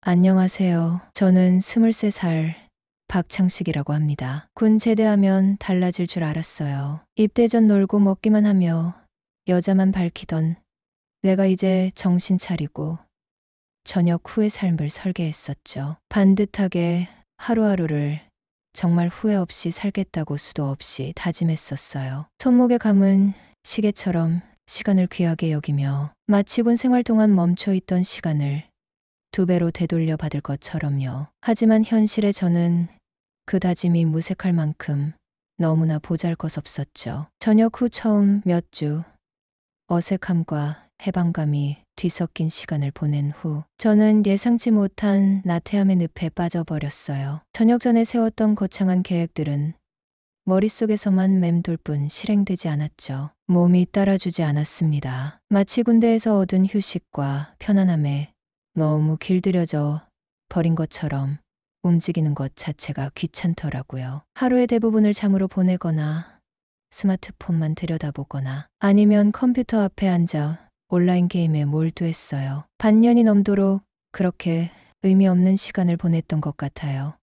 안녕하세요. 저는 23살 박창식이라고 합니다. 군 제대하면 달라질 줄 알았어요. 입대 전 놀고 먹기만 하며 여자만 밝히던 내가 이제 정신 차리고 저녁 후의 삶을 설계했었죠. 반듯하게 하루하루를 정말 후회 없이 살겠다고 수도 없이 다짐했었어요. 손목에 감은 시계처럼 시간을 귀하게 여기며 마치 군 생활 동안 멈춰있던 시간을 2배로 되돌려 받을 것처럼요. 하지만 현실에 저는 그 다짐이 무색할 만큼 너무나 보잘것없었죠. 저녁 후 처음 몇 주 어색함과 해방감이 뒤섞인 시간을 보낸 후 저는 예상치 못한 나태함의 늪에 빠져버렸어요. 저녁 전에 세웠던 거창한 계획들은 머릿속에서만 맴돌 뿐 실행되지 않았죠. 몸이 따라주지 않았습니다. 마치 군대에서 얻은 휴식과 편안함에 너무 길들여져 버린 것처럼 움직이는 것 자체가 귀찮더라고요. 하루의 대부분을 잠으로 보내거나 스마트폰만 들여다보거나 아니면 컴퓨터 앞에 앉아 온라인 게임에 몰두했어요. 반년이 넘도록 그렇게 의미 없는 시간을 보냈던 것 같아요.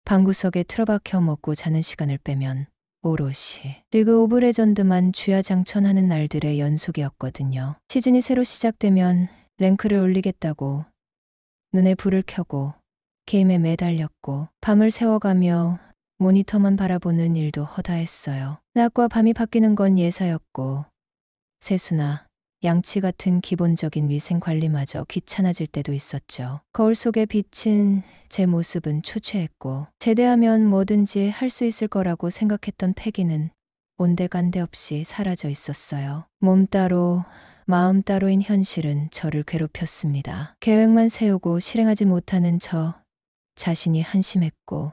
방구석에 틀어박혀 먹고 자는 시간을 빼면 오롯이 리그 오브 레전드만 주야장천하는 날들의 연속이었거든요. 시즌이 새로 시작되면 랭크를 올리겠다고 눈에 불을 켜고 게임에 매달렸고 밤을 새워가며 모니터만 바라보는 일도 허다했어요. 낮과 밤이 바뀌는 건 예사였고 세수나 양치 같은 기본적인 위생 관리마저 귀찮아질 때도 있었죠. 거울 속에 비친 제 모습은 초췌했고 제대하면 뭐든지 할 수 있을 거라고 생각했던 패기는 온데간데 없이 사라져 있었어요. 몸 따로 마음 따로인 현실은 저를 괴롭혔습니다. 계획만 세우고 실행하지 못하는 저 자신이 한심했고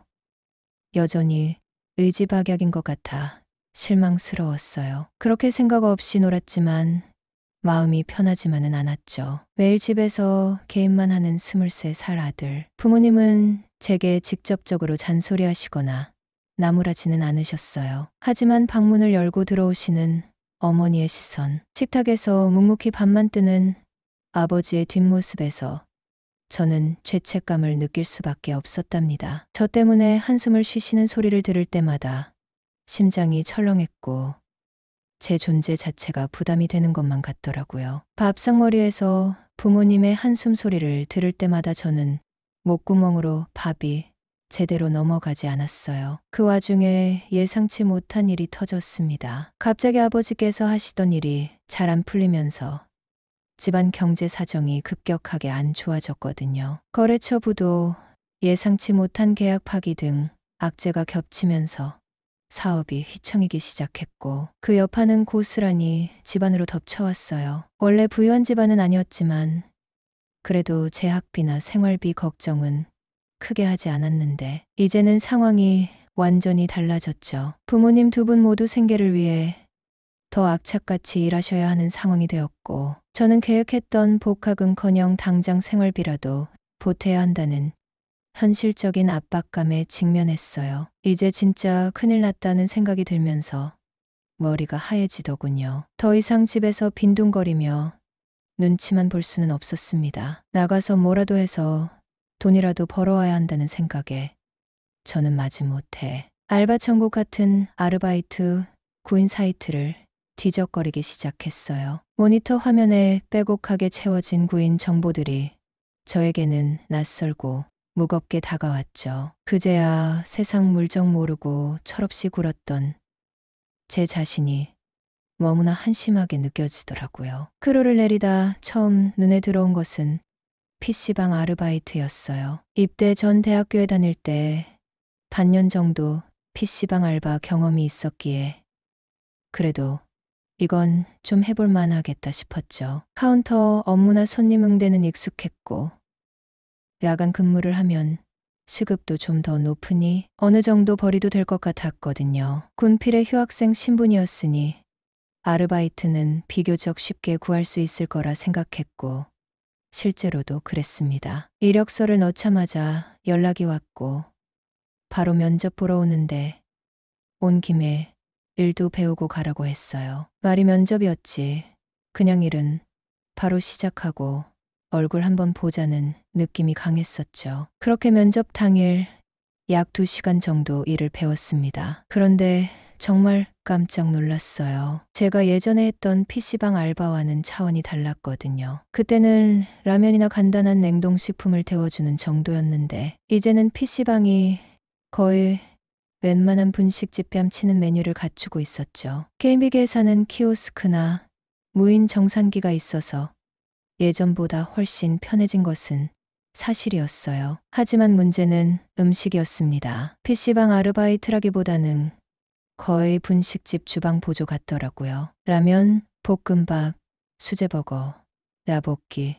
여전히 의지박약인 것 같아 실망스러웠어요. 그렇게 생각 없이 놀았지만 마음이 편하지만은 않았죠. 매일 집에서 게임만 하는 23살 아들. 부모님은 제게 직접적으로 잔소리하시거나 나무라지는 않으셨어요. 하지만 방문을 열고 들어오시는 어머니의 시선, 식탁에서 묵묵히 밥만 뜨는 아버지의 뒷모습에서 저는 죄책감을 느낄 수밖에 없었답니다. 저 때문에 한숨을 쉬시는 소리를 들을 때마다 심장이 철렁했고 제 존재 자체가 부담이 되는 것만 같더라고요. 밥상머리에서 부모님의 한숨 소리를 들을 때마다 저는 목구멍으로 밥이 제대로 넘어가지 않았어요. 그 와중에 예상치 못한 일이 터졌습니다. 갑자기 아버지께서 하시던 일이 잘 안 풀리면서 집안 경제 사정이 급격하게 안 좋아졌거든요. 거래처 부도 예상치 못한 계약 파기 등 악재가 겹치면서 사업이 휘청이기 시작했고 그 여파는 고스란히 집안으로 덮쳐왔어요. 원래 부유한 집안은 아니었지만 그래도 제 학비나 생활비 걱정은 크게 하지 않았는데 이제는 상황이 완전히 달라졌죠. 부모님 2분 모두 생계를 위해 더 악착같이 일하셔야 하는 상황이 되었고 저는 계획했던 복학은커녕 당장 생활비라도 보태야 한다는 현실적인 압박감에 직면했어요. 이제 진짜 큰일 났다는 생각이 들면서 머리가 하얘지더군요. 더 이상 집에서 빈둥거리며 눈치만 볼 수는 없었습니다. 나가서 뭐라도 해서 돈이라도 벌어와야 한다는 생각에 저는 마지못해 알바 천국 같은 아르바이트 구인 사이트를 뒤적거리기 시작했어요. 모니터 화면에 빼곡하게 채워진 구인 정보들이 저에게는 낯설고 무겁게 다가왔죠. 그제야 세상 물정 모르고 철없이 굴었던 제 자신이 너무나 한심하게 느껴지더라고요. 크루를 내리다 처음 눈에 들어온 것은 PC방 아르바이트였어요. 입대 전 대학교에 다닐 때 반년 정도 PC방 알바 경험이 있었기에 그래도 이건 좀 해볼 만하겠다 싶었죠. 카운터 업무나 손님 응대는 익숙했고 야간 근무를 하면 시급도 좀 더 높으니 어느 정도 벌이도 될 것 같았거든요. 군필의 휴학생 신분이었으니 아르바이트는 비교적 쉽게 구할 수 있을 거라 생각했고 실제로도 그랬습니다. 이력서를 넣자마자 연락이 왔고 바로 면접 보러 오는데 온 김에 일도 배우고 가라고 했어요. 말이 면접이었지. 그냥 일은 바로 시작하고 얼굴 한번 보자는 느낌이 강했었죠. 그렇게 면접 당일 약 2시간 정도 일을 배웠습니다. 그런데 정말 깜짝 놀랐어요. 제가 예전에 했던 PC방 알바와는 차원이 달랐거든요. 그때는 라면이나 간단한 냉동식품을 데워주는 정도였는데 이제는 PC방이 거의 웬만한 분식집 뺨치는 메뉴를 갖추고 있었죠. KB계에서는 키오스크나 무인 정산기가 있어서 예전보다 훨씬 편해진 것은 사실이었어요. 하지만 문제는 음식이었습니다. PC방 아르바이트라기보다는 거의 분식집 주방 보조 같더라고요. 라면, 볶음밥, 수제버거, 라볶이,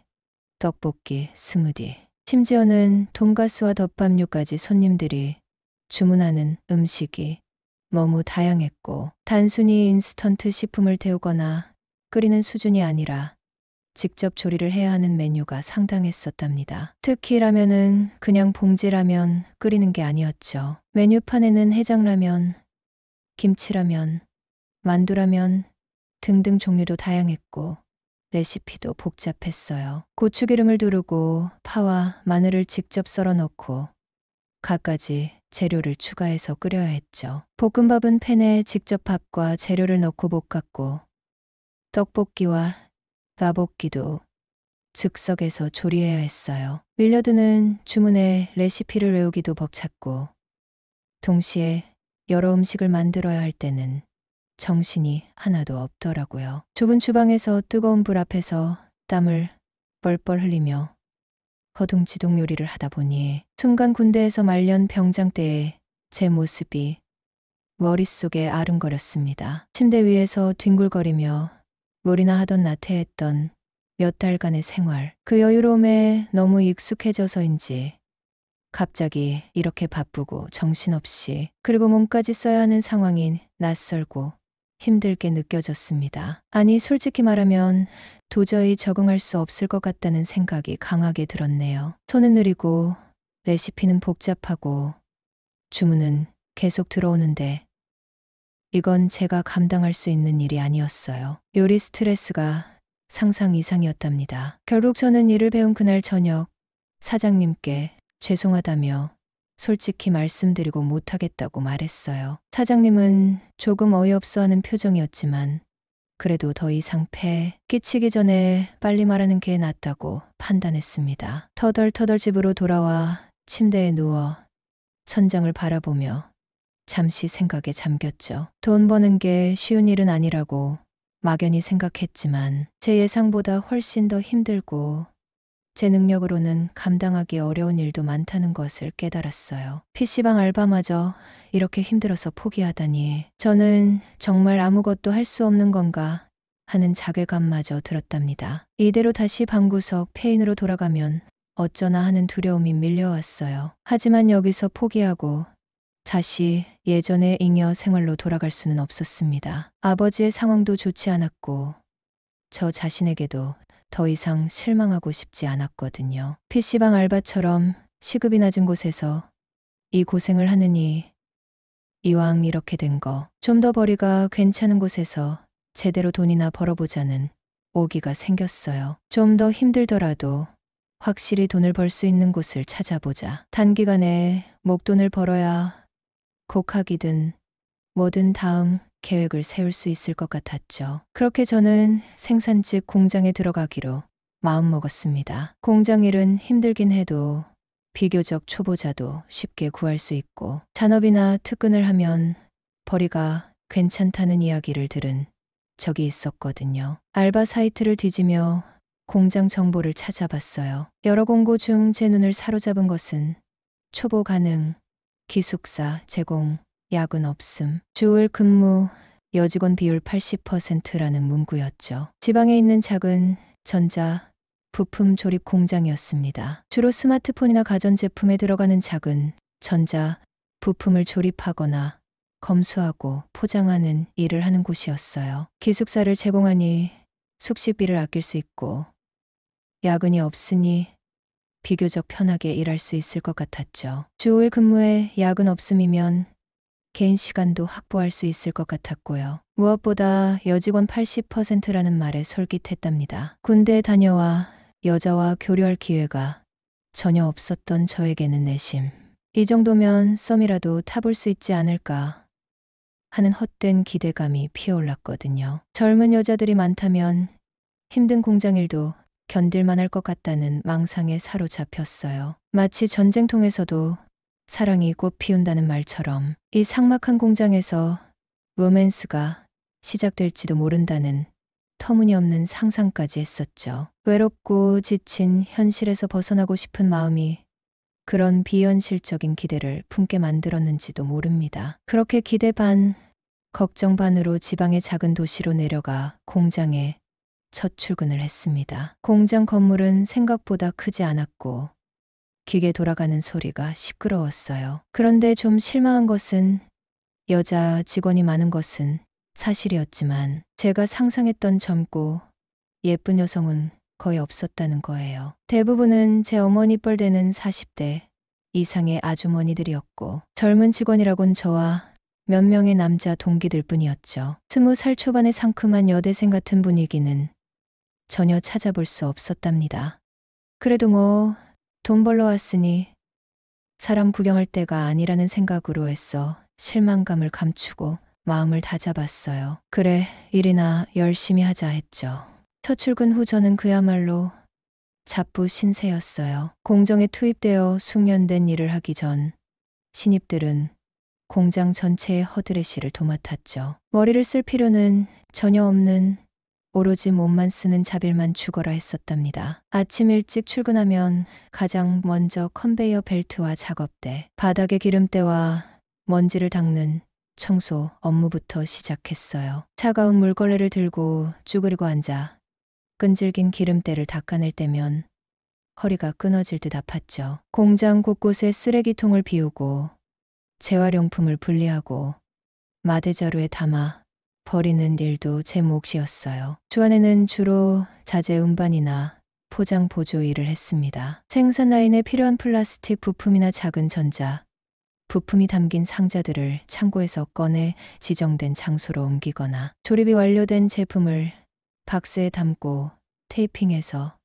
떡볶이, 스무디. 심지어는 돈가스와 덮밥류까지 손님들이 주문하는 음식이 너무 다양했고 단순히 인스턴트 식품을 데우거나 끓이는 수준이 아니라 직접 조리를 해야 하는 메뉴가 상당했었답니다. 특히 라면은 그냥 봉지라면 끓이는 게 아니었죠. 메뉴판에는 해장라면, 김치라면, 만두라면 등등 종류도 다양했고 레시피도 복잡했어요. 고추기름을 두르고 파와 마늘을 직접 썰어 넣고 갖가지 재료를 추가해서 끓여야 했죠. 볶음밥은 팬에 직접 밥과 재료를 넣고 볶았고 떡볶이와 라볶이도 즉석에서 조리해야 했어요. 밀려드는 주문에 레시피를 외우기도 벅찼고 동시에 여러 음식을 만들어야 할 때는 정신이 하나도 없더라고요. 좁은 주방에서 뜨거운 불 앞에서 땀을 뻘뻘 흘리며 허둥지둥 요리를 하다 보니 순간 군대에서 말년 병장 때의 제 모습이 머릿속에 아른거렸습니다. 침대 위에서 뒹굴거리며 뭘이나 하던 나태했던 몇 달간의 생활, 그 여유로움에 너무 익숙해져서인지 갑자기 이렇게 바쁘고 정신없이 그리고 몸까지 써야 하는 상황이 낯설고 힘들게 느껴졌습니다. 아니 솔직히 말하면 도저히 적응할 수 없을 것 같다는 생각이 강하게 들었네요. 손은 느리고 레시피는 복잡하고 주문은 계속 들어오는데 이건 제가 감당할 수 있는 일이 아니었어요. 요리 스트레스가 상상 이상이었답니다. 결국 저는 일을 배운 그날 저녁 사장님께 죄송하다며 솔직히 말씀드리고 못하겠다고 말했어요. 사장님은 조금 어이없어하는 표정이었지만 그래도 더 이상 폐 끼치기 전에 빨리 말하는 게 낫다고 판단했습니다. 터덜터덜 집으로 돌아와 침대에 누워 천장을 바라보며 잠시 생각에 잠겼죠. 돈 버는 게 쉬운 일은 아니라고 막연히 생각했지만 제 예상보다 훨씬 더 힘들고 제 능력으로는 감당하기 어려운 일도 많다는 것을 깨달았어요. PC방 알바마저 이렇게 힘들어서 포기하다니 저는 정말 아무것도 할 수 없는 건가 하는 자괴감마저 들었답니다. 이대로 다시 방구석 폐인으로 돌아가면 어쩌나 하는 두려움이 밀려왔어요. 하지만 여기서 포기하고 다시 예전의 잉여 생활로 돌아갈 수는 없었습니다. 아버지의 상황도 좋지 않았고 저 자신에게도 더 이상 실망하고 싶지 않았거든요. PC방 알바처럼 시급이 낮은 곳에서 이 고생을 하느니 이왕 이렇게 된 거 좀 더 벌이가 괜찮은 곳에서 제대로 돈이나 벌어보자는 오기가 생겼어요. 좀 더 힘들더라도 확실히 돈을 벌 수 있는 곳을 찾아보자. 단기간에 목돈을 벌어야 곡학이든 뭐든 다음 계획을 세울 수 있을 것 같았죠. 그렇게 저는 생산직 공장에 들어가기로 마음먹었습니다. 공장 일은 힘들긴 해도 비교적 초보자도 쉽게 구할 수 있고 잔업이나 특근을 하면 벌이가 괜찮다는 이야기를 들은 적이 있었거든요. 알바 사이트를 뒤지며 공장 정보를 찾아봤어요. 여러 공고 중 제 눈을 사로잡은 것은 초보 가능, 기숙사 제공, 야근 없음, 주을 근무, 여직원 비율 80%라는 문구였죠. 지방에 있는 작은 전자, 부품 조립 공장이었습니다. 주로 스마트폰이나 가전제품에 들어가는 작은 전자, 부품을 조립하거나 검수하고 포장하는 일을 하는 곳이었어요. 기숙사를 제공하니 숙식비를 아낄 수 있고 야근이 없으니 비교적 편하게 일할 수 있을 것 같았죠. 주 5일 근무에 야근 없음이면 개인 시간도 확보할 수 있을 것 같았고요. 무엇보다 여직원 80%라는 말에 솔깃했답니다. 군대에 다녀와 여자와 교류할 기회가 전혀 없었던 저에게는 내심 이 정도면 썸이라도 타볼 수 있지 않을까 하는 헛된 기대감이 피어올랐거든요. 젊은 여자들이 많다면 힘든 공장 일도 견딜만 할 것 같다는 망상에 사로잡혔어요. 마치 전쟁통에서도 사랑이 꽃 피운다는 말처럼 이 삭막한 공장에서 로맨스가 시작될지도 모른다는 터무니없는 상상까지 했었죠. 외롭고 지친 현실에서 벗어나고 싶은 마음이 그런 비현실적인 기대를 품게 만들었는지도 모릅니다. 그렇게 기대 반, 걱정 반으로 지방의 작은 도시로 내려가 공장에 첫 출근을 했습니다. 공장 건물은 생각보다 크지 않았고 기계 돌아가는 소리가 시끄러웠어요. 그런데 좀 실망한 것은 여자 직원이 많은 것은 사실이었지만 제가 상상했던 젊고 예쁜 여성은 거의 없었다는 거예요. 대부분은 제 어머니 뻘 되는 40대 이상의 아주머니들이었고 젊은 직원이라곤 저와 몇 명의 남자 동기들 뿐이었죠. 20살 초반의 상큼한 여대생 같은 분위기는 전혀 찾아볼 수 없었답니다. 그래도 뭐 돈 벌러 왔으니 사람 구경할 때가 아니라는 생각으로 애써 실망감을 감추고 마음을 다잡았어요. 그래, 일이나 열심히 하자 했죠. 첫 출근 후 저는 그야말로 잡부 신세였어요. 공정에 투입되어 숙련된 일을 하기 전 신입들은 공장 전체의 허드레시를 도맡았죠. 머리를 쓸 필요는 전혀 없는 오로지 몸만 쓰는 자빌만 죽어라 했었답니다. 아침 일찍 출근하면 가장 먼저 컨베이어 벨트와 작업대, 바닥의 기름때와 먼지를 닦는 청소 업무부터 시작했어요. 차가운 물걸레를 들고 쭈그리고 앉아 끈질긴 기름때를 닦아낼 때면 허리가 끊어질 듯 아팠죠. 공장 곳곳에 쓰레기통을 비우고 재활용품을 분리하고 마대자루에 담아 버리는 일도 제 몫이었어요. 주안에는 주로 자재 운반이나 포장 보조 일을 했습니다. 생산 라인에 필요한 플라스틱 부품이나 작은 전자 부품이 담긴 상자들을 창고에서 꺼내 지정된 장소로 옮기거나 조립이 완료된 제품을 박스에 담고 테이핑해서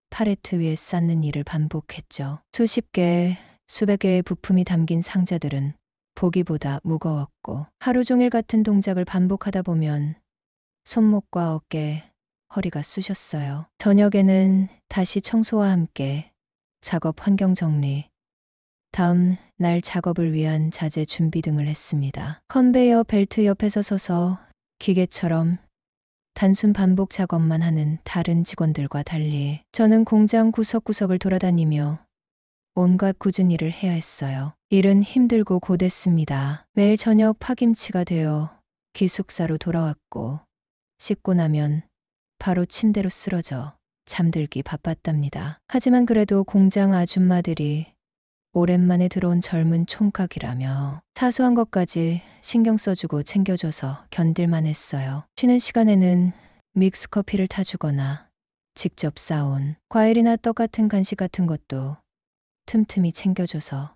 팔레트 위에 쌓는 일을 반복했죠. 수십 개, 수백 개의 부품이 담긴 상자들은 보기보다 무거웠고 하루 종일 같은 동작을 반복하다 보면 손목과 어깨, 허리가 쑤셨어요. 저녁에는 다시 청소와 함께 작업 환경 정리, 다음 날 작업을 위한 자재 준비 등을 했습니다. 컨베이어 벨트 옆에서 서서 기계처럼 단순 반복 작업만 하는 다른 직원들과 달리 저는 공장 구석구석을 돌아다니며 온갖 굳은 일을 해야 했어요. 일은 힘들고 고됐습니다. 매일 저녁 파김치가 되어 기숙사로 돌아왔고 씻고 나면 바로 침대로 쓰러져 잠들기 바빴답니다. 하지만 그래도 공장 아줌마들이 오랜만에 들어온 젊은 총각이라며 사소한 것까지 신경 써주고 챙겨줘서 견딜만 했어요. 쉬는 시간에는 믹스커피를 타주거나 직접 싸온 과일이나 떡 같은 간식 같은 것도 틈틈이 챙겨줘서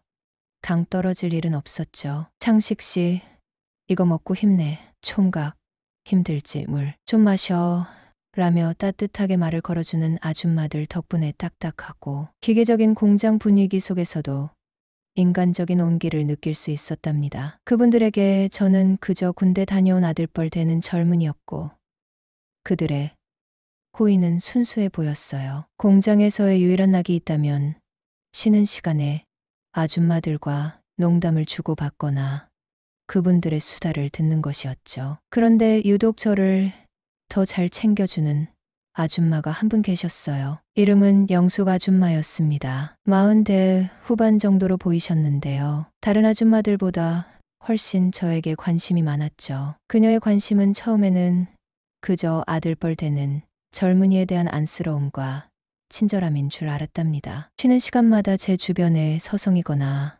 강 떨어질 일은 없었죠. 창식 씨, 이거 먹고 힘내. 총각, 힘들지 물 좀 마셔. 라며 따뜻하게 말을 걸어주는 아줌마들 덕분에 딱딱하고 기계적인 공장 분위기 속에서도 인간적인 온기를 느낄 수 있었답니다. 그분들에게 저는 그저 군대 다녀온 아들뻘 되는 젊은이였고 그들의 호의는 순수해 보였어요. 공장에서의 유일한 낙이 있다면 쉬는 시간에 아줌마들과 농담을 주고받거나 그분들의 수다를 듣는 것이었죠. 그런데 유독 저를 더 잘 챙겨주는 아줌마가 한 분 계셨어요. 이름은 영숙 아줌마였습니다. 40대 후반 정도로 보이셨는데요. 다른 아줌마들보다 훨씬 저에게 관심이 많았죠. 그녀의 관심은 처음에는 그저 아들뻘 되는 젊은이에 대한 안쓰러움과 친절함인 줄 알았답니다. 쉬는 시간마다 제 주변에 서성이거나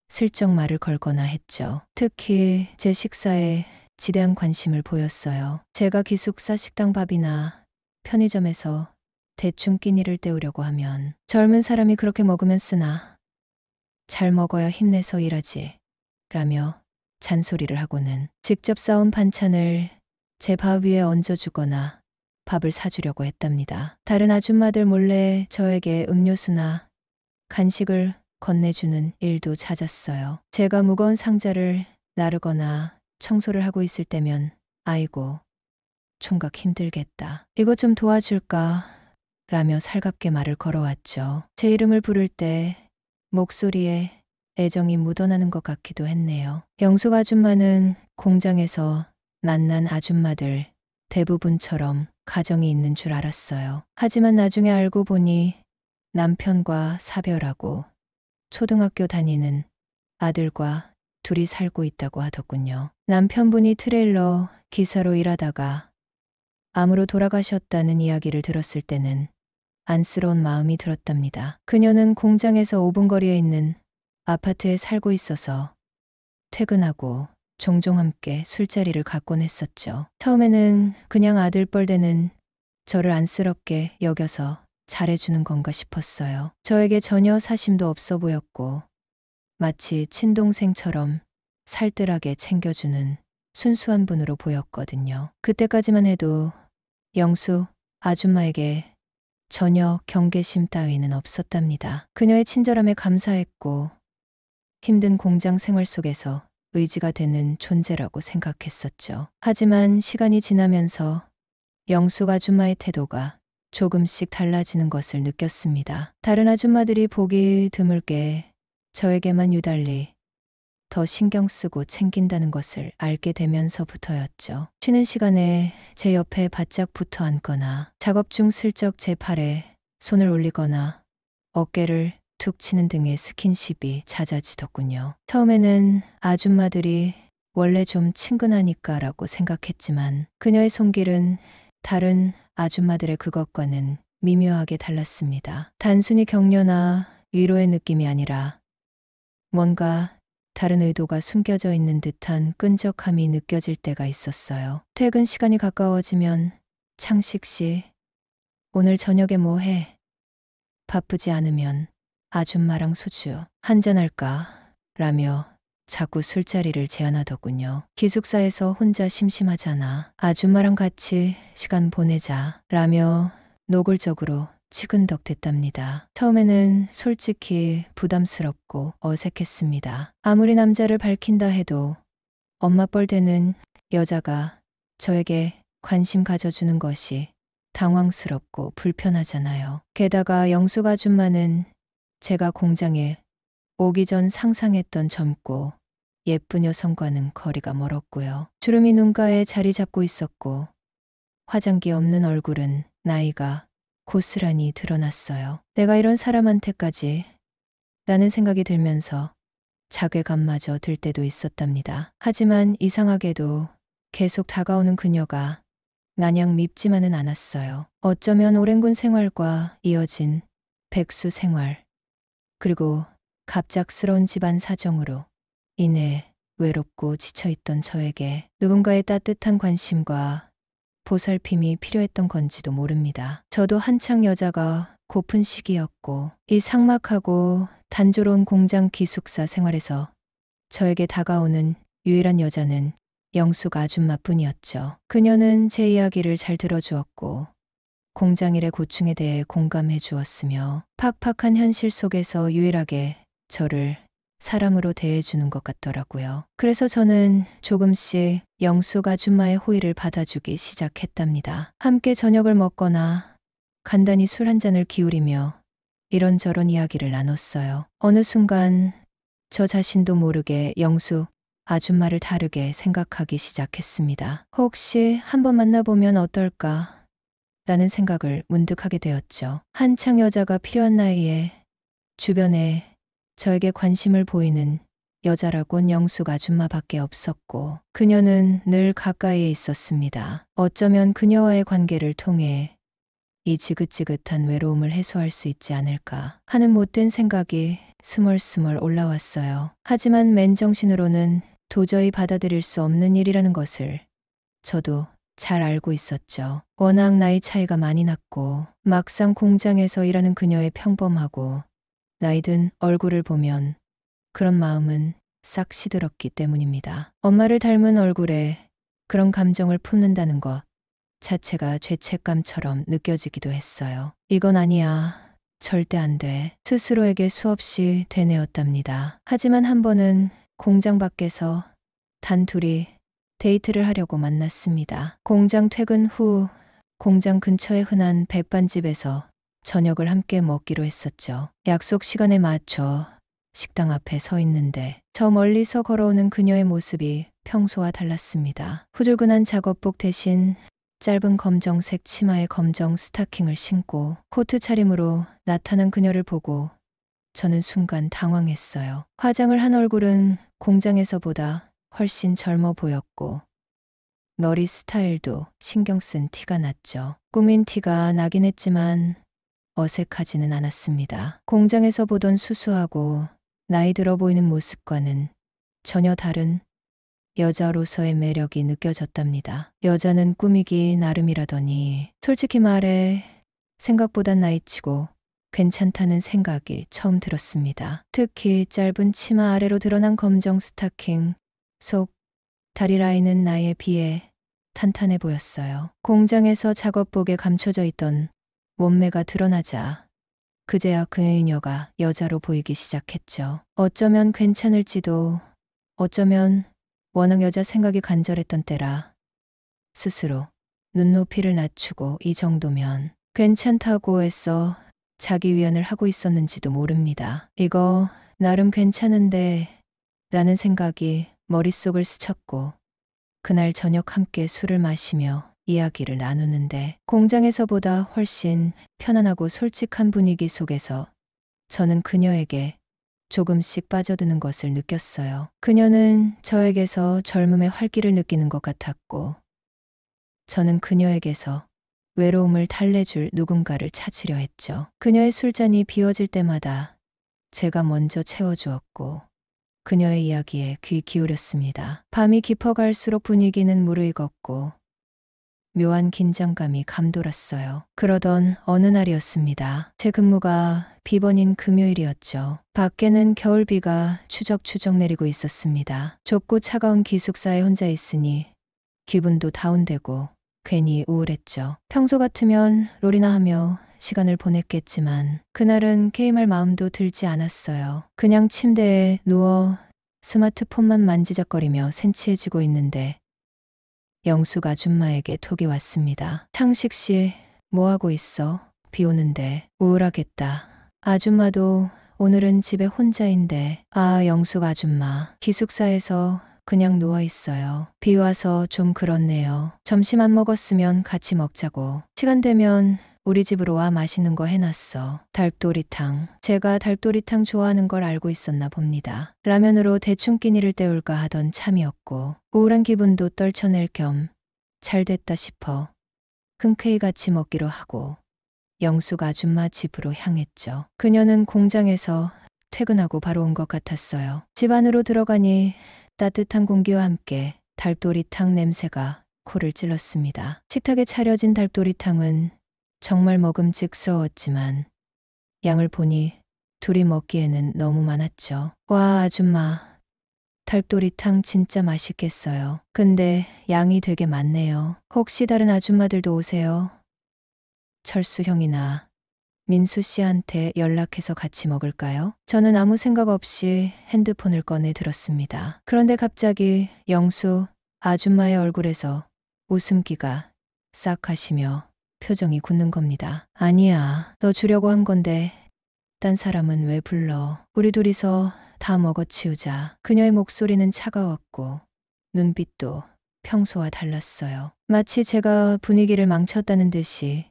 슬쩍 말을 걸거나 했죠. 특히 제 식사에 지대한 관심을 보였어요. 제가 기숙사 식당 밥이나 편의점에서 대충 끼니를 때우려고 하면 젊은 사람이 그렇게 먹으면 쓰나 잘 먹어야 힘내서 일하지 라며 잔소리를 하고는 직접 싸온 반찬을 제 밥 위에 얹어주거나 밥을 사주려고 했답니다. 다른 아줌마들 몰래 저에게 음료수나 간식을 건네주는 일도 잦았어요. 제가 무거운 상자를 나르거나 청소를 하고 있을 때면 아이고 총각 힘들겠다. 이것 좀 도와줄까? 라며 살갑게 말을 걸어왔죠. 제 이름을 부를 때 목소리에 애정이 묻어나는 것 같기도 했네요. 영숙 아줌마는 공장에서 만난 아줌마들 대부분처럼 가정이 있는 줄 알았어요. 하지만 나중에 알고 보니 남편과 사별하고 초등학교 다니는 아들과 둘이 살고 있다고 하더군요. 남편분이 트레일러 기사로 일하다가 암으로 돌아가셨다는 이야기를 들었을 때는 안쓰러운 마음이 들었답니다. 그녀는 공장에서 5분 거리에 있는 아파트에 살고 있어서 퇴근하고 종종 함께 술자리를 갖곤 했었죠. 처음에는 그냥 아들뻘 되는 저를 안쓰럽게 여겨서 잘해주는 건가 싶었어요. 저에게 전혀 사심도 없어 보였고 마치 친동생처럼 살뜰하게 챙겨주는 순수한 분으로 보였거든요. 그때까지만 해도 영수 아줌마에게 전혀 경계심 따위는 없었답니다. 그녀의 친절함에 감사했고 힘든 공장 생활 속에서 의지가 되는 존재라고 생각했었죠. 하지만 시간이 지나면서 영숙 아줌마의 태도가 조금씩 달라지는 것을 느꼈습니다. 다른 아줌마들이 보기 드물게 저에게만 유달리 더 신경 쓰고 챙긴다는 것을 알게 되면서부터였죠. 쉬는 시간에 제 옆에 바짝 붙어 앉거나 작업 중 슬쩍 제 팔에 손을 올리거나 어깨를 툭 치는 등의 스킨십이 잦아지더군요. 처음에는 아줌마들이 원래 좀 친근하니까라고 생각했지만 그녀의 손길은 다른 아줌마들의 그것과는 미묘하게 달랐습니다. 단순히 격려나 위로의 느낌이 아니라 뭔가 다른 의도가 숨겨져 있는 듯한 끈적함이 느껴질 때가 있었어요. 퇴근 시간이 가까워지면 창식 씨, 오늘 저녁에 뭐 해? 바쁘지 않으면 아줌마랑 소주 한잔할까? 라며 자꾸 술자리를 제안하더군요. 기숙사에서 혼자 심심하잖아. 아줌마랑 같이 시간 보내자. 라며 노골적으로 치근덕댔답니다. 처음에는 솔직히 부담스럽고 어색했습니다. 아무리 남자를 밝힌다 해도 엄마 뻘 되는 여자가 저에게 관심 가져주는 것이 당황스럽고 불편하잖아요. 게다가 영숙 아줌마는 제가 공장에 오기 전 상상했던 젊고 예쁜 여성과는 거리가 멀었고요. 주름이 눈가에 자리 잡고 있었고 화장기 없는 얼굴은 나이가 고스란히 드러났어요. 내가 이런 사람한테까지 라는 생각이 들면서 자괴감마저 들 때도 있었답니다. 하지만 이상하게도 계속 다가오는 그녀가 마냥 밉지만은 않았어요. 어쩌면 오랜 군 생활과 이어진 백수 생활, 그리고 갑작스러운 집안 사정으로 인해 외롭고 지쳐있던 저에게 누군가의 따뜻한 관심과 보살핌이 필요했던 건지도 모릅니다. 저도 한창 여자가 고픈 시기였고 이 삭막하고 단조로운 공장 기숙사 생활에서 저에게 다가오는 유일한 여자는 영숙 아줌마뿐이었죠. 그녀는 제 이야기를 잘 들어주었고 공장 일의 고충에 대해 공감해 주었으며 팍팍한 현실 속에서 유일하게 저를 사람으로 대해주는 것 같더라고요. 그래서 저는 조금씩 영숙 아줌마의 호의를 받아주기 시작했답니다. 함께 저녁을 먹거나 간단히 술 한 잔을 기울이며 이런저런 이야기를 나눴어요. 어느 순간 저 자신도 모르게 영숙 아줌마를 다르게 생각하기 시작했습니다. 혹시 한번 만나보면 어떨까? 라는 생각을 문득 하게 되었죠. 한창 여자가 필요한 나이에 주변에 저에게 관심을 보이는 여자라곤 영숙 아줌마밖에 없었고 그녀는 늘 가까이에 있었습니다. 어쩌면 그녀와의 관계를 통해 이 지긋지긋한 외로움을 해소할 수 있지 않을까 하는 못된 생각이 스멀스멀 올라왔어요. 하지만 맨정신으로는 도저히 받아들일 수 없는 일이라는 것을 저도 잘 알고 있었죠. 워낙 나이 차이가 많이 났고 막상 공장에서 일하는 그녀의 평범하고 나이든 얼굴을 보면 그런 마음은 싹 시들었기 때문입니다. 엄마를 닮은 얼굴에 그런 감정을 품는다는 것 자체가 죄책감처럼 느껴지기도 했어요. 이건 아니야. 절대 안 돼. 스스로에게 수없이 되뇌었답니다. 하지만 한 번은 공장 밖에서 단둘이 데이트를 하려고 만났습니다. 공장 퇴근 후 공장 근처의 흔한 백반집에서 저녁을 함께 먹기로 했었죠. 약속 시간에 맞춰 식당 앞에 서 있는데 저 멀리서 걸어오는 그녀의 모습이 평소와 달랐습니다. 후줄근한 작업복 대신 짧은 검정색 치마에 검정 스타킹을 신고 코트 차림으로 나타난 그녀를 보고 저는 순간 당황했어요. 화장을 한 얼굴은 공장에서보다 훨씬 젊어 보였고 머리 스타일도 신경 쓴 티가 났죠. 꾸민 티가 나긴 했지만 어색하지는 않았습니다. 공장에서 보던 수수하고 나이 들어 보이는 모습과는 전혀 다른 여자로서의 매력이 느껴졌답니다. 여자는 꾸미기 나름이라더니 솔직히 말해 생각보단 나이치고 괜찮다는 생각이 처음 들었습니다. 특히 짧은 치마 아래로 드러난 검정 스타킹, 속, 다리 라인은 나이에 비해 탄탄해 보였어요. 공장에서 작업복에 감춰져 있던 몸매가 드러나자 그제야 그녀가 여자로 보이기 시작했죠. 어쩌면 괜찮을지도, 어쩌면 워낙 여자 생각이 간절했던 때라 스스로 눈높이를 낮추고 이 정도면 괜찮다고 했어 자기 위안을 하고 있었는지도 모릅니다. 이거 나름 괜찮은데 라는 생각이 머릿속을 스쳤고 그날 저녁 함께 술을 마시며 이야기를 나누는데 공장에서보다 훨씬 편안하고 솔직한 분위기 속에서 저는 그녀에게 조금씩 빠져드는 것을 느꼈어요. 그녀는 저에게서 젊음의 활기를 느끼는 것 같았고 저는 그녀에게서 외로움을 달래줄 누군가를 찾으려 했죠. 그녀의 술잔이 비워질 때마다 제가 먼저 채워주었고 그녀의 이야기에 귀 기울였습니다. 밤이 깊어갈수록 분위기는 무르익었고 묘한 긴장감이 감돌았어요. 그러던 어느 날이었습니다. 제 근무가 비번인 금요일이었죠. 밖에는 겨울비가 추적추적 내리고 있었습니다. 좁고 차가운 기숙사에 혼자 있으니 기분도 다운되고 괜히 우울했죠. 평소 같으면 롤이나 하며 시간을 보냈겠지만 그날은 게임할 마음도 들지 않았어요. 그냥 침대에 누워 스마트폰만 만지작거리며 센치해지고 있는데 영숙 아줌마에게 톡이 왔습니다. 창식 씨, 뭐하고 있어? 비 오는데 우울하겠다. 아줌마도 오늘은 집에 혼자인데. 아, 영숙 아줌마. 기숙사에서 그냥 누워 있어요. 비 와서 좀 그렇네요. 점심 안 먹었으면 같이 먹자고. 시간 되면 우리 집으로 와 맛있는 거 해놨어. 닭도리탕. 제가 닭도리탕 좋아하는 걸 알고 있었나 봅니다. 라면으로 대충 끼니를 때울까 하던 참이었고 우울한 기분도 떨쳐낼 겸 잘됐다 싶어 흔쾌히 같이 먹기로 하고 영숙 아줌마 집으로 향했죠. 그녀는 공장에서 퇴근하고 바로 온 것 같았어요. 집 안으로 들어가니 따뜻한 공기와 함께 닭도리탕 냄새가 코를 찔렀습니다. 식탁에 차려진 닭도리탕은 정말 먹음직스러웠지만 양을 보니 둘이 먹기에는 너무 많았죠. 와, 아줌마. 닭도리탕 진짜 맛있겠어요. 근데 양이 되게 많네요. 혹시 다른 아줌마들도 오세요? 철수 형이나 민수 씨한테 연락해서 같이 먹을까요? 저는 아무 생각 없이 핸드폰을 꺼내 들었습니다. 그런데 갑자기 영수 아줌마의 얼굴에서 웃음기가 싹 가시며 표정이 굳는 겁니다. 아니야, 너 주려고 한 건데 딴 사람은 왜 불러? 우리 둘이서 다 먹어치우자. 그녀의 목소리는 차가웠고 눈빛도 평소와 달랐어요. 마치 제가 분위기를 망쳤다는 듯이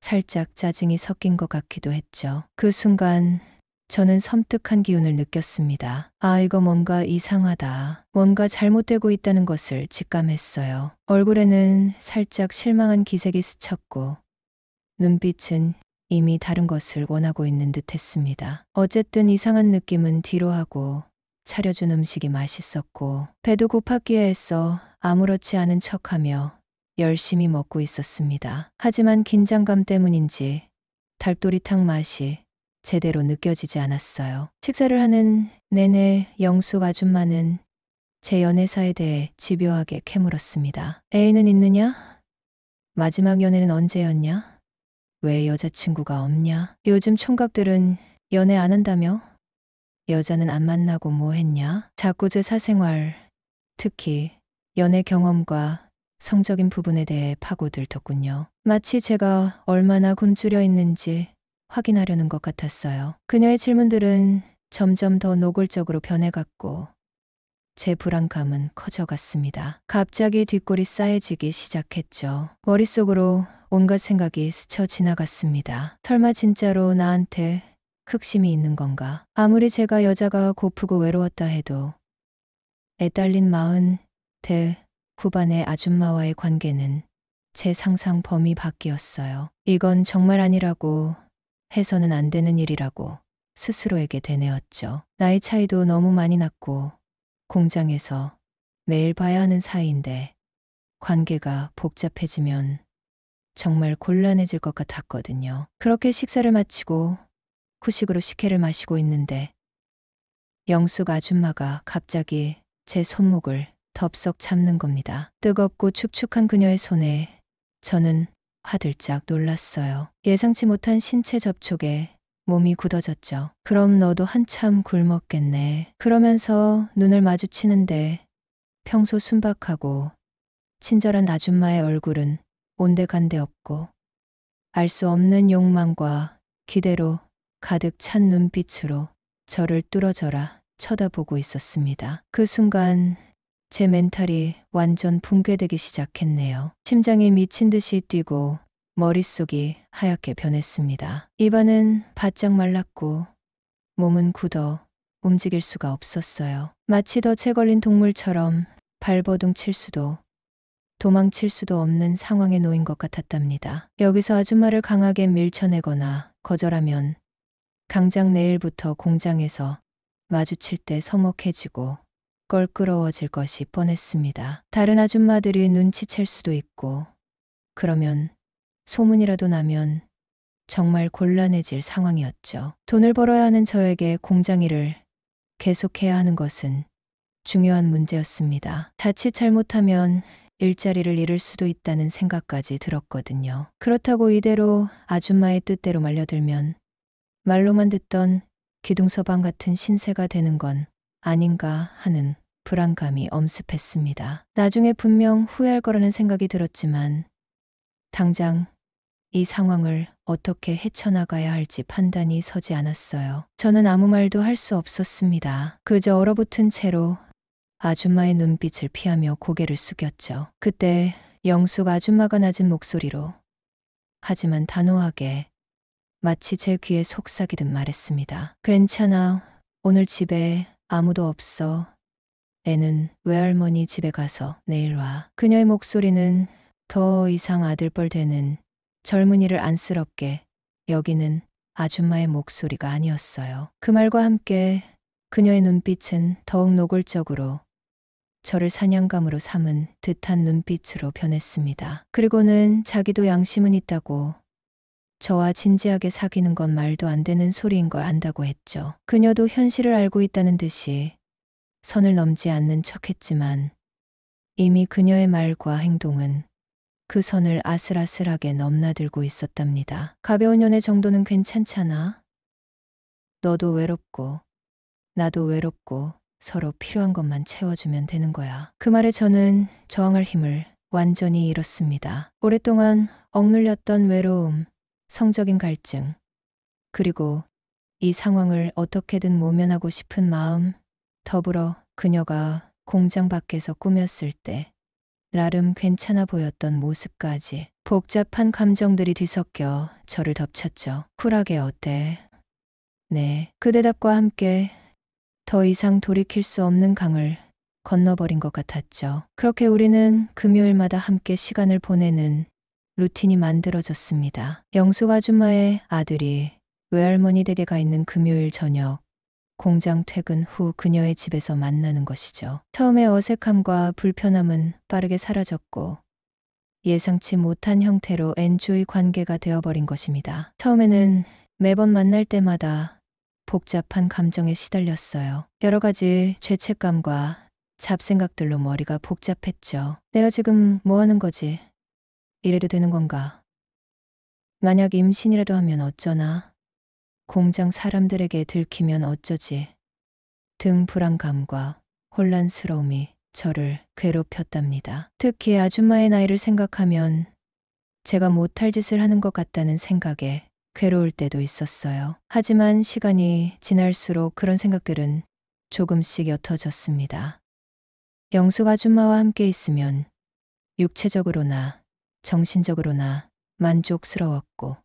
살짝 짜증이 섞인 것 같기도 했죠. 그 순간 저는 섬뜩한 기운을 느꼈습니다. 아, 이거 뭔가 이상하다. 뭔가 잘못되고 있다는 것을 직감했어요. 얼굴에는 살짝 실망한 기색이 스쳤고 눈빛은 이미 다른 것을 원하고 있는 듯 했습니다. 어쨌든 이상한 느낌은 뒤로 하고 차려준 음식이 맛있었고 배도 고팠기에 애써 아무렇지 않은 척하며 열심히 먹고 있었습니다. 하지만 긴장감 때문인지 닭도리탕 맛이 제대로 느껴지지 않았어요. 식사를 하는 내내 영숙 아줌마는 제 연애사에 대해 집요하게 캐물었습니다. 애인은 있느냐? 마지막 연애는 언제였냐? 왜 여자친구가 없냐? 요즘 총각들은 연애 안 한다며? 여자는 안 만나고 뭐 했냐? 자꾸 제 사생활, 특히 연애 경험과 성적인 부분에 대해 파고들더군요. 마치 제가 얼마나 굶주려 있는지 확인하려는 것 같았어요. 그녀의 질문들은 점점 더 노골적으로 변해갔고 제 불안감은 커져갔습니다. 갑자기 뒷골이 싸해지기 시작했죠. 머릿속으로 온갖 생각이 스쳐 지나갔습니다. 설마 진짜로 나한테 흑심이 있는 건가? 아무리 제가 여자가 고프고 외로웠다 해도 애딸린 40대 후반의 아줌마와의 관계는 제 상상 범위 밖이었어요. 이건 정말 아니라고 해서는 안 되는 일이라고 스스로에게 되뇌었죠. 나이 차이도 너무 많이 났고 공장에서 매일 봐야 하는 사이인데 관계가 복잡해지면 정말 곤란해질 것 같았거든요. 그렇게 식사를 마치고 후식으로 식혜를 마시고 있는데 영숙 아줌마가 갑자기 제 손목을 덥석 잡는 겁니다. 뜨겁고 축축한 그녀의 손에 저는 화들짝 놀랐어요. 예상치 못한 신체 접촉에 몸이 굳어졌죠. 그럼 너도 한참 굶었겠네. 그러면서 눈을 마주치는데 평소 순박하고 친절한 아줌마의 얼굴은 온데간데 없고 알 수 없는 욕망과 기대로 가득 찬 눈빛으로 저를 뚫어져라 쳐다보고 있었습니다. 그 순간 제 멘탈이 완전 붕괴되기 시작했네요. 심장이 미친 듯이 뛰고 머릿속이 하얗게 변했습니다. 입안은 바짝 말랐고 몸은 굳어 움직일 수가 없었어요. 마치 덫에 걸린 동물처럼 발버둥 칠 수도 도망칠 수도 없는 상황에 놓인 것 같았답니다. 여기서 아줌마를 강하게 밀쳐내거나 거절하면 당장 내일부터 공장에서 마주칠 때 서먹해지고 껄끄러워질 것이 뻔했습니다. 다른 아줌마들이 눈치챌 수도 있고 그러면 소문이라도 나면 정말 곤란해질 상황이었죠. 돈을 벌어야 하는 저에게 공장 일을 계속해야 하는 것은 중요한 문제였습니다. 자칫 잘못하면 일자리를 잃을 수도 있다는 생각까지 들었거든요. 그렇다고 이대로 아줌마의 뜻대로 말려들면 말로만 듣던 기둥서방 같은 신세가 되는 건 아닌가 하는 불안감이 엄습했습니다. 나중에 분명 후회할 거라는 생각이 들었지만 당장 이 상황을 어떻게 헤쳐나가야 할지 판단이 서지 않았어요. 저는 아무 말도 할 수 없었습니다. 그저 얼어붙은 채로 아줌마의 눈빛을 피하며 고개를 숙였죠. 그때 영숙 아줌마가 낮은 목소리로 하지만 단호하게 마치 제 귀에 속삭이듯 말했습니다. 괜찮아. 오늘 집에 아무도 없어. 애는 외할머니 집에 가서 내일 와. 그녀의 목소리는 더 이상 아들뻘 되는 젊은이를 안쓰럽게 여기는 아줌마의 목소리가 아니었어요. 그 말과 함께 그녀의 눈빛은 더욱 노골적으로 저를 사냥감으로 삼은 듯한 눈빛으로 변했습니다. 그리고는 자기도 양심은 있다고 저와 진지하게 사귀는 건 말도 안 되는 소리인 걸 안다고 했죠. 그녀도 현실을 알고 있다는 듯이 선을 넘지 않는 척했지만 이미 그녀의 말과 행동은 그 선을 아슬아슬하게 넘나들고 있었답니다. 가벼운 연애 정도는 괜찮잖아. 너도 외롭고 나도 외롭고 서로 필요한 것만 채워주면 되는 거야. 그 말에 저는 저항할 힘을 완전히 잃었습니다. 오랫동안 억눌렸던 외로움, 성적인 갈증, 그리고 이 상황을 어떻게든 모면하고 싶은 마음, 더불어 그녀가 공장 밖에서 꾸몄을 때 나름 괜찮아 보였던 모습까지 복잡한 감정들이 뒤섞여 저를 덮쳤죠. 쿨하게 어때? 네. 그 대답과 함께 더 이상 돌이킬 수 없는 강을 건너버린 것 같았죠. 그렇게 우리는 금요일마다 함께 시간을 보내는 루틴이 만들어졌습니다. 영숙 아줌마의 아들이 외할머니 댁에 가 있는 금요일 저녁 공장 퇴근 후 그녀의 집에서 만나는 것이죠. 처음에 어색함과 불편함은 빠르게 사라졌고 예상치 못한 형태로 엔조이 관계가 되어버린 것입니다. 처음에는 매번 만날 때마다 복잡한 감정에 시달렸어요. 여러 가지 죄책감과 잡생각들로 머리가 복잡했죠. 내가 지금 뭐 하는 거지? 이래도 되는 건가? 만약 임신이라도 하면 어쩌나? 공장 사람들에게 들키면 어쩌지? 등 불안감과 혼란스러움이 저를 괴롭혔답니다. 특히 아줌마의 나이를 생각하면 제가 못할 짓을 하는 것 같다는 생각에 괴로울 때도 있었어요. 하지만 시간이 지날수록 그런 생각들은 조금씩 옅어졌습니다. 영숙 아줌마와 함께 있으면 육체적으로나 정신적으로나 만족스러웠고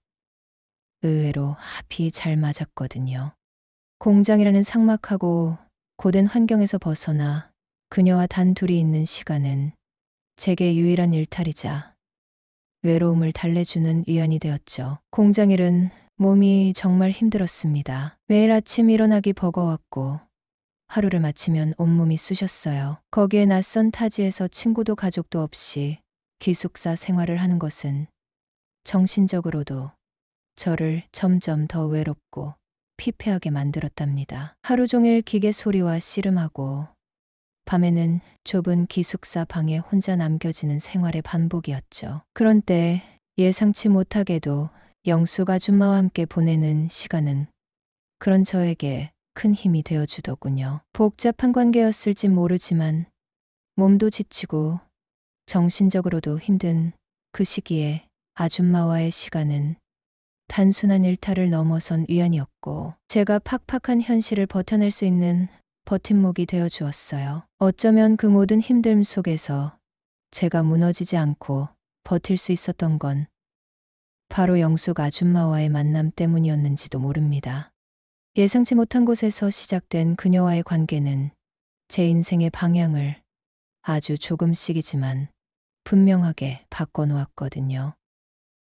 의외로 합이 잘 맞았거든요. 공장이라는 삭막하고 고된 환경에서 벗어나 그녀와 단둘이 있는 시간은 제게 유일한 일탈이자 외로움을 달래주는 위안이 되었죠. 공장 일은 몸이 정말 힘들었습니다. 매일 아침 일어나기 버거웠고 하루를 마치면 온몸이 쑤셨어요. 거기에 낯선 타지에서 친구도 가족도 없이 기숙사 생활을 하는 것은 정신적으로도 저를 점점 더 외롭고 피폐하게 만들었답니다. 하루 종일 기계 소리와 씨름하고 밤에는 좁은 기숙사 방에 혼자 남겨지는 생활의 반복이었죠. 그런 때 예상치 못하게도 영숙 아줌마와 함께 보내는 시간은 그런 저에게 큰 힘이 되어주더군요. 복잡한 관계였을진 모르지만 몸도 지치고 정신적으로도 힘든 그 시기에 아줌마와의 시간은 단순한 일탈을 넘어선 위안이었고 제가 팍팍한 현실을 버텨낼 수 있는 버팀목이 되어 주었어요. 어쩌면 그 모든 힘듦 속에서 제가 무너지지 않고 버틸 수 있었던 건 바로 영숙 아줌마와의 만남 때문이었는지도 모릅니다. 예상치 못한 곳에서 시작된 그녀와의 관계는 제 인생의 방향을 아주 조금씩이지만 분명하게 바꿔놓았거든요.